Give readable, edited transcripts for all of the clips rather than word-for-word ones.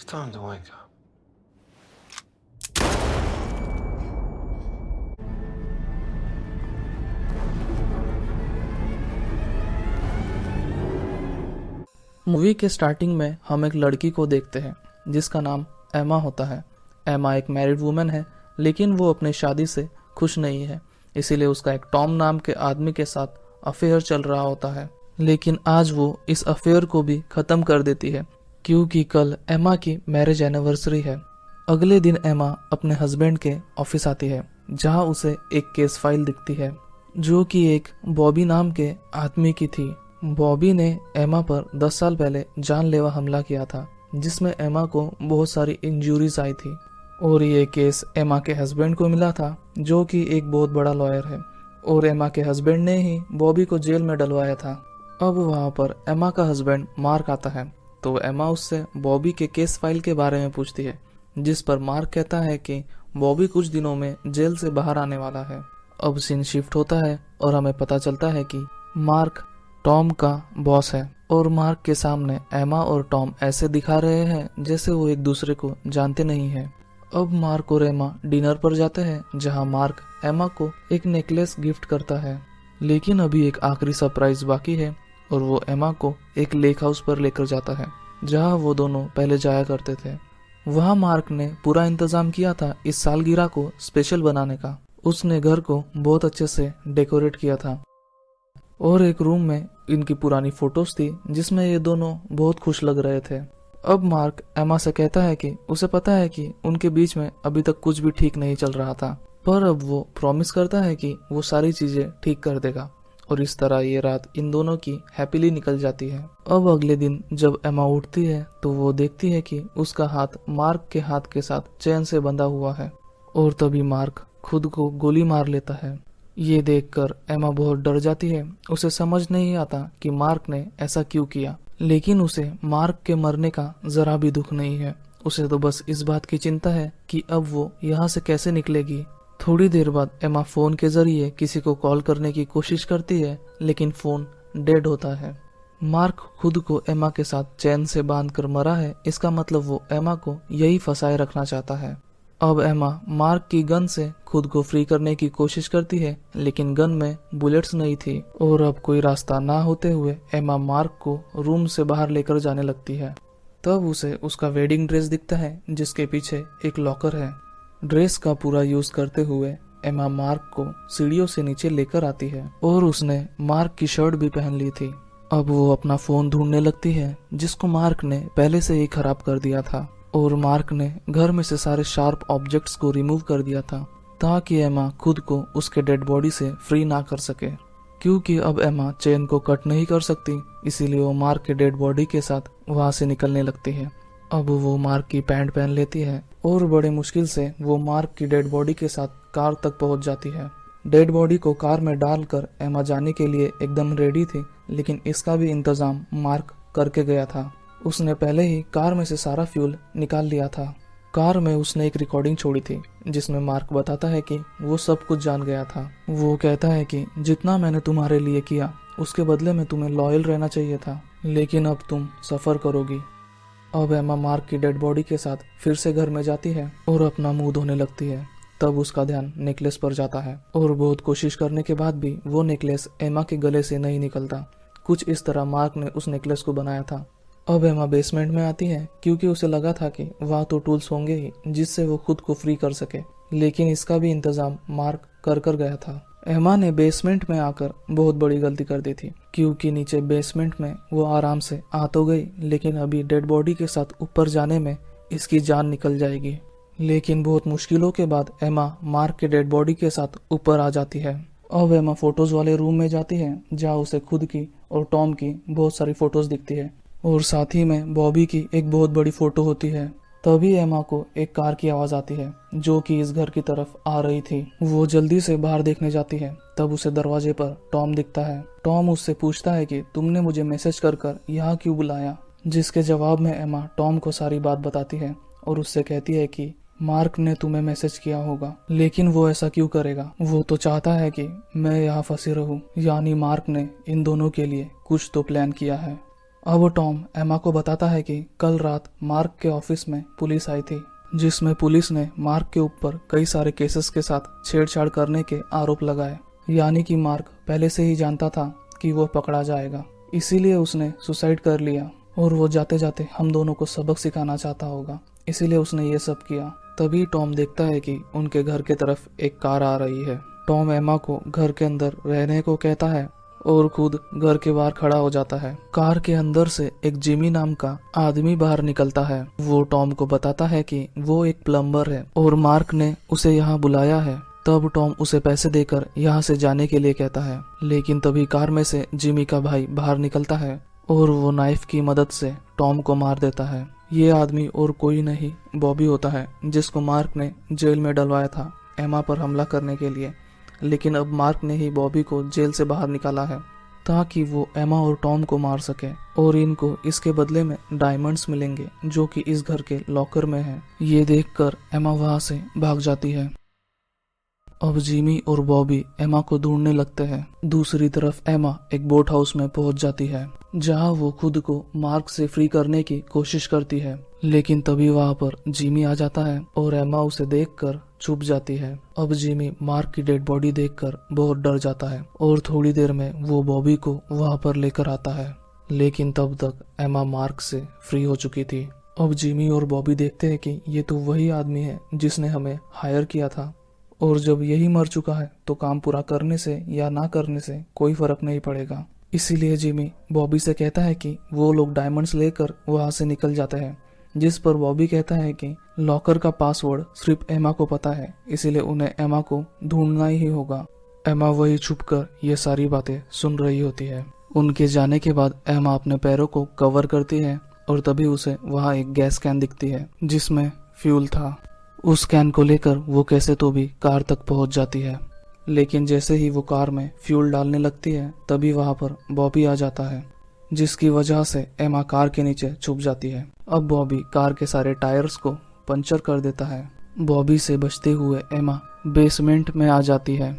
It's time to wake up. Movie के starting में हम एक लड़की को देखते हैं जिसका नाम एमा होता है। एमा एक मैरिड वुमेन है, लेकिन वो अपनी शादी से खुश नहीं है, इसीलिए उसका एक टॉम नाम के आदमी के साथ अफेयर चल रहा होता है। लेकिन आज वो इस अफेयर को भी खत्म कर देती है क्योंकि कल एमा की मैरिज एनिवर्सरी है। अगले दिन एमा अपने हस्बैंड के ऑफिस आती है जहाँ उसे एक केस फाइल दिखती है जो कि एक बॉबी नाम के आदमी की थी। बॉबी ने एमा पर 10 साल पहले जानलेवा हमला किया था जिसमें एमा को बहुत सारी इंजरीज आई थी और ये केस एमा के हस्बैंड को मिला था जो कि एक बहुत बड़ा लॉयर है और एमा के हस्बैंड ने ही बॉबी को जेल में डलवाया था। अब वहाँ पर एमा का हस्बैंड मार्क आता है तो एमा उससे बॉबी के केस फाइल के बारे में पूछती है, जिस पर मार्क कहता है कि बॉबी कुछ दिनों में जेल से बाहर आने वाला है। अब सीन शिफ्ट होता है और हमें पता चलता है कि मार्क टॉम का बॉस है और मार्क के सामने एमा और टॉम ऐसे दिखा रहे हैं जैसे वो एक दूसरे को जानते नहीं हैं। अब मार्क और एमा डिनर पर जाते हैं जहां मार्क एमा को एक नेकलेस गिफ्ट करता है, लेकिन अभी एक आखिरी सरप्राइज बाकी है और वो एमा को एक लेक हाउस पर लेकर जाता है जहां वो दोनों पहले जाया करते थे। वहां मार्क ने पूरा इंतजाम किया था इस सालगिरह को स्पेशल बनाने का। उसने घर को बहुत अच्छे से डेकोरेट किया था और एक रूम में इनकी पुरानी फोटोज थी जिसमें ये दोनों बहुत खुश लग रहे थे। अब मार्क एमा से कहता है कि उसे पता है कि उनके बीच में अभी तक कुछ भी ठीक नहीं चल रहा था, पर अब वो प्रॉमिस करता है कि वो सारी चीजें ठीक कर देगा और इस तरह ये रात इन दोनों की हैप्पीली निकल जाती है। अब अगले दिन जब एमा उठती है तो वो देखती है कि उसका हाथ मार्क के हाथ के साथ चेन से बंधा हुआ है और तभी मार्क खुद को गोली मार लेता है। ये देखकर एमा बहुत डर जाती है। उसे समझ नहीं आता कि मार्क ने ऐसा क्यों किया, लेकिन उसे मार्क के मरने का जरा भी दुख नहीं है। उसे तो बस इस बात की चिंता है कि अब वो यहाँ से कैसे निकलेगी। थोड़ी देर बाद एमा फोन के जरिए किसी को कॉल करने की कोशिश करती है, लेकिन फोन डेड होता है। मार्क खुद को एमा के साथ चैन से बांध कर मरा है, इसका मतलब वो एमा को यही फंसाए रखना चाहता है। अब एमा मार्क की गन से खुद को फ्री करने की कोशिश करती है, लेकिन गन में बुलेट्स नहीं थी और अब कोई रास्ता ना होते हुए एमा मार्क को रूम से बाहर लेकर जाने लगती है। तब उसे उसका वेडिंग ड्रेस दिखता है जिसके पीछे एक लॉकर है। ड्रेस का पूरा यूज करते हुए एमा मार्क को सीढ़ियों से नीचे लेकर आती है और उसने मार्क की शर्ट भी पहन ली थी। अब वो अपना फोन ढूंढने लगती है जिसको मार्क ने पहले से ही खराब कर दिया था और मार्क ने घर में से सारे शार्प ऑब्जेक्ट्स को रिमूव कर दिया था ताकि एमा खुद को उसके डेड बॉडी से फ्री ना कर सके, क्योंकि अब एमा चेन को कट नहीं कर सकती, इसीलिए वो मार्क के डेड बॉडी के साथ वहां से निकलने लगती है। अब वो मार्क की पैंट पहन लेती है और बड़े मुश्किल से वो मार्क की डेड बॉडी के साथ कार तक पहुंच जाती है। डेड बॉडी को कार में डालकर एमा जाने के लिए एकदम रेडी थी, लेकिन इसका भी इंतजाम मार्क करके गया था। उसने पहले ही कार में से सारा फ्यूल निकाल लिया था। कार में उसने एक रिकॉर्डिंग छोड़ी थी जिसमें मार्क बताता है कि वो सब कुछ जान गया था। वो कहता है कि जितना मैंने तुम्हारे लिए किया उसके बदले में तुम्हें लॉयल रहना चाहिए था, लेकिन अब तुम सफर करोगी। अब एमा मार्क की डेड बॉडी के साथ फिर से घर में जाती है और अपना मुंह धोने लगती है। तब उसका ध्यान नेकलेस पर जाता है और बहुत कोशिश करने के बाद भी वो नेकलेस एमा के गले से नहीं निकलता। कुछ इस तरह मार्क ने उस नेकलेस को बनाया था। अब एमा बेसमेंट में आती है क्योंकि उसे लगा था कि वहाँ तो टूल्स होंगे ही जिससे वो खुद को फ्री कर सके, लेकिन इसका भी इंतजाम मार्क कर गया था। एमा ने बेसमेंट में आकर बहुत बड़ी गलती कर दी थी क्योंकि नीचे बेसमेंट में वो आराम से आ तो गई, लेकिन अभी डेड बॉडी के साथ ऊपर जाने में इसकी जान निकल जाएगी। लेकिन बहुत मुश्किलों के बाद एमा मार्क के डेड बॉडी के साथ ऊपर आ जाती है। अब एमा फोटोज वाले रूम में जाती है जहाँ उसे खुद की और टॉम की बहुत सारी फोटोज दिखती है और साथ ही में बॉबी की एक बहुत बड़ी फोटो होती है। तभी एमा को एक कार की आवाज आती है जो कि इस घर की तरफ आ रही थी। वो जल्दी से बाहर देखने जाती है, तब उसे दरवाजे पर टॉम दिखता है। टॉम उससे पूछता है कि तुमने मुझे मैसेज कर यहाँ क्यों बुलाया, जिसके जवाब में एमा टॉम को सारी बात बताती है और उससे कहती है कि मार्क ने तुम्हें मैसेज किया होगा, लेकिन वो ऐसा क्यों करेगा, वो तो चाहता है कि मैं यहाँ फंसी रहूं, यानी मार्क ने इन दोनों के लिए कुछ तो प्लान किया है। अब टॉम एमा को बताता है कि कल रात मार्क के ऑफिस में पुलिस आई थी, जिसमें पुलिस ने मार्क के ऊपर कई सारे केसेस के साथ छेड़छाड़ करने के आरोप लगाए। यानी कि मार्क पहले से ही जानता था कि वो पकड़ा जाएगा, इसीलिए उसने सुसाइड कर लिया और वो जाते जाते हम दोनों को सबक सिखाना चाहता होगा, इसीलिए उसने ये सब किया। तभी टॉम देखता है कि उनके घर के तरफ एक कार आ रही है। टॉम एमा को घर के अंदर रहने को कहता है और खुद घर के बाहर खड़ा हो जाता है। कार के अंदर से एक जिमी नाम का आदमी बाहर निकलता है। वो टॉम को बताता है कि वो एक प्लम्बर है और मार्क ने उसे यहाँ बुलाया है। तब टॉम उसे पैसे देकर यहाँ से जाने के लिए कहता है, लेकिन तभी कार में से जिमी का भाई बाहर निकलता है और वो नाइफ की मदद से टॉम को मार देता है। ये आदमी और कोई नहीं बॉबी होता है, जिसको मार्क ने जेल में डलवाया था एमा पर हमला करने के लिए। लेकिन अब मार्क ने ही बॉबी को जेल से बाहर निकाला है ताकि वो एमा और टॉम को मार सके और इनको इसके बदले में डायमंड्स मिलेंगे जो कि इस घर के लॉकर में है। ये देखकर एमा वहां से भाग जाती है। अब जिमी और बॉबी एमा को ढूंढने लगते हैं। दूसरी तरफ एमा एक बोट हाउस में पहुंच जाती है, जहां वो खुद को मार्क से फ्री करने की कोशिश करती है। लेकिन तभी वहां पर जिमी आ जाता है और एमा उसे देखकर छुप जाती है। अब जिमी मार्क की डेड बॉडी देखकर बहुत डर जाता है और थोड़ी देर में वो बॉबी को वहां पर लेकर आता है। लेकिन तब तक एमा मार्क से फ्री हो चुकी थी। अब जिमी और बॉबी देखते हैं कि ये तो वही आदमी है जिसने हमें हायर किया था, और जब यही मर चुका है तो काम पूरा करने से या ना करने से कोई फर्क नहीं पड़ेगा। इसीलिए जिमी बॉबी से कहता है कि वो लोग डायमंड्स लेकर वहां से निकल जाते हैं, जिस पर बॉबी कहता है कि लॉकर का पासवर्ड सिर्फ एमा को पता है, इसीलिए उन्हें एमा को ढूंढना ही होगा। एमा वही छुपकर ये सारी बातें सुन रही होती है। उनके जाने के बाद एमा अपने पैरों को कवर करती है और तभी उसे वहाँ एक गैस कैन दिखती है जिसमें फ्यूल था। उस कैन को लेकर वो कैसे तो भी कार तक पहुंच जाती है, लेकिन जैसे ही वो कार में फ्यूल डालने लगती है तभी वहां पर बॉबी आ जाता है, जिसकी वजह से एमा कार के नीचे छुप जाती है। अब बॉबी कार के सारे टायर्स को पंचर कर देता है। बॉबी से बचते हुए एमा बेसमेंट में आ जाती है,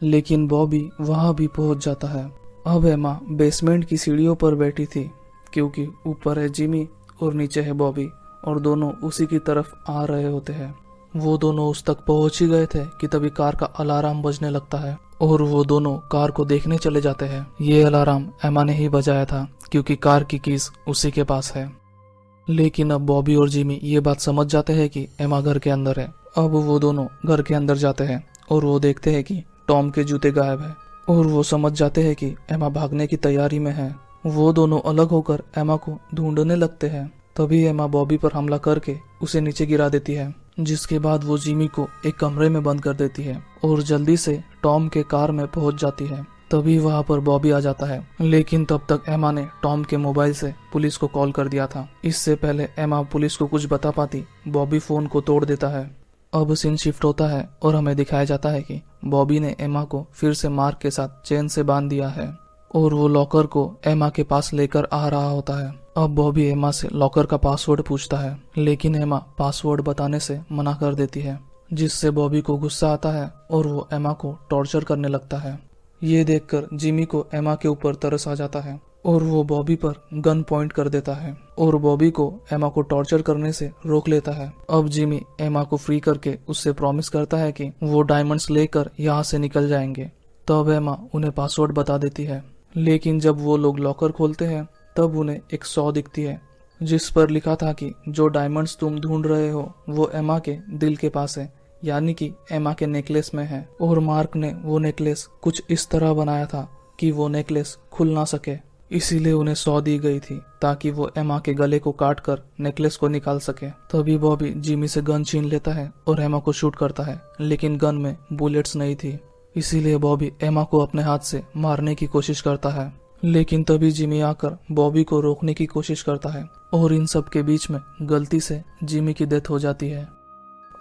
लेकिन बॉबी वहां भी पहुंच जाता है। अब एमा बेसमेंट की सीढ़ियों पर बैठी थी, क्योंकि ऊपर है जिमी और नीचे है बॉबी, और दोनों उसी की तरफ आ रहे होते हैं। वो दोनों उस तक पहुंच ही गए थे कि तभी कार का अलार्म बजने लगता है और वो दोनों कार को देखने चले जाते हैं। ये अलार्म एमा ने ही बजाया था, क्योंकि कार की कीज उसी के पास है। लेकिन अब बॉबी और जिमी ये बात समझ जाते हैं कि एमा घर के अंदर है। अब वो दोनों घर के अंदर जाते हैं और वो देखते हैं कि टॉम के जूते गायब है, और वो समझ जाते हैं कि एमा भागने की तैयारी में है। वो दोनों अलग होकर एमा को ढूंढने लगते हैं। तभी एमा बॉबी पर हमला करके उसे नीचे गिरा देती है, जिसके बाद वो जिमी को एक कमरे में बंद कर देती है और जल्दी से टॉम के कार में पहुंच जाती है। तभी वहां पर बॉबी आ जाता है, लेकिन तब तक एमा ने टॉम के मोबाइल से पुलिस को कॉल कर दिया था। इससे पहले एमा पुलिस को कुछ बता पाती, बॉबी फोन को तोड़ देता है। अब सीन शिफ्ट होता है और हमें दिखाया जाता है कि बॉबी ने एमा को फिर से मार्क के साथ चेन से बांध दिया है और वो लॉकर को एमा के पास लेकर आ रहा होता है। अब बॉबी एमा से लॉकर का पासवर्ड पूछता है, लेकिन एमा पासवर्ड बताने से मना कर देती है, जिससे बॉबी को गुस्सा आता है और वो एमा को टॉर्चर करने लगता है। ये देखकर जिमी को एमा के ऊपर तरस आ जाता है और वो बॉबी पर गन पॉइंट कर देता है और बॉबी को एमा को टॉर्चर करने से रोक लेता है। अब जिमी एमा को फ्री करके उससे प्रॉमिस करता है कि वो डायमंड्स लेकर यहाँ से निकल जाएंगे। तब एमा उन्हें पासवर्ड बता देती है, लेकिन जब वो लोग लॉकर खोलते हैं तब उन्हें एक 100 दिखती है, जिस पर लिखा था कि जो डायमंड्स तुम ढूंढ रहे हो वो एमा के दिल के पास है, यानी कि एमा के नेकलेस में है। और मार्क ने वो नेकलेस कुछ इस तरह बनाया था कि वो नेकलेस खुल ना सके, इसीलिए उन्हें 100 दी गई थी ताकि वो एमा के गले को काट कर नेकलेस को निकाल सके। तभी बॉबी जिमी से गन छीन लेता है और एमा को शूट करता है, लेकिन गन में बुलेट्स नहीं थी, इसीलिए बॉबी एमा को अपने हाथ से मारने की कोशिश करता है। लेकिन तभी जिमी आकर बॉबी को रोकने की कोशिश करता है और इन सब के बीच में गलती से जिमी की डेथ हो जाती है।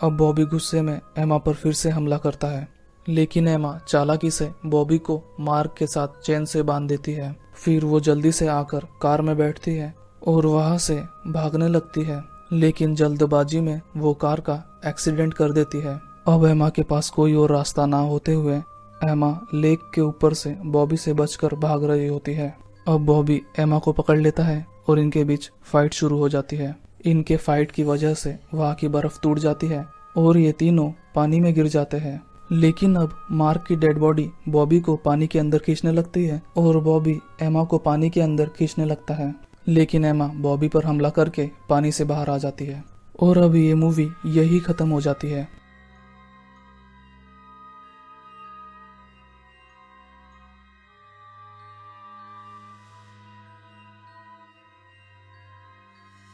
अब बॉबी गुस्से में एमा पर फिर से हमला करता है, लेकिन एमा चालाकी से बॉबी को मार्क के साथ चेन से बांध देती है। फिर वो जल्दी से आकर कार में बैठती है और वहां से भागने लगती है, लेकिन जल्दबाजी में वो कार का एक्सीडेंट कर देती है। अब एमा के पास कोई और रास्ता ना होते हुए एमा लेक के ऊपर से बॉबी से बचकर भाग रही होती है। अब बॉबी एमा को पकड़ लेता है और इनके बीच फाइट शुरू हो जाती है। इनके फाइट की वजह से वहाँ की बर्फ टूट जाती है और ये तीनों पानी में गिर जाते हैं। लेकिन अब मार्क की डेड बॉडी बॉबी को पानी के अंदर खींचने लगती है और बॉबी एमा को पानी के अंदर खींचने लगता है। लेकिन एमा बॉबी पर हमला करके पानी से बाहर आ जाती है और अब ये मूवी यही खत्म हो जाती है।